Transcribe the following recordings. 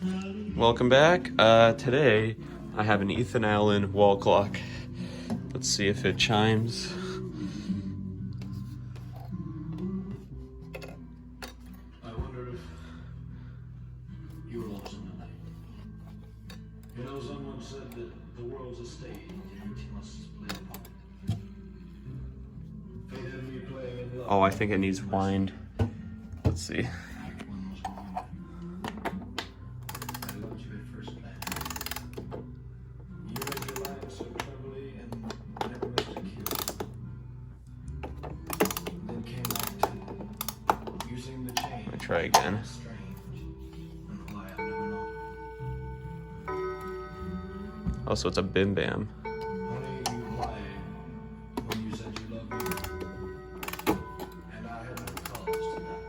Welcome back. Today I have an Ethan Allen wall clock. Let's see if it chimes. I wonder if you're lost in the night. You know, someone said that the world's a stage in which you must play a part. Fate had me playing in love. Oh, I think it needs wind. Let's see. Act one was wrong. I loved you at first glance. You read your lines so cleverly and never missed a cue. Then came Act two, using the change. Let me try again. Strange, and why I've never known. Oh, so it's a bim bam. Honey, you lied when you said you loved me, and I had no cause to that.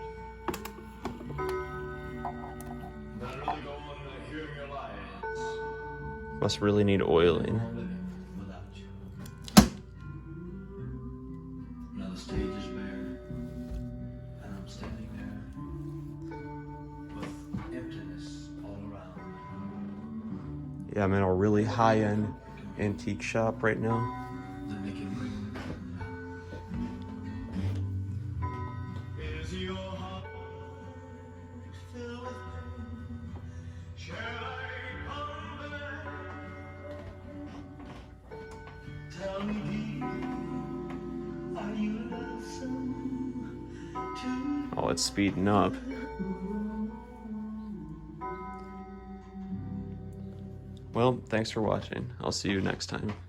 But I'd rather go on hearing your lies Must really need oiling. than living without you. Now the stage is bare, and I'm standing there with emptiness all around. Yeah, I'm in a really high-end antique shop right now. Then they can bring me down. Is your heart filled with pain? Shall I come back? Tell me, dear, are you lonesome too? Oh, it's speeding up. Well, thanks for watching. I'll see you next time.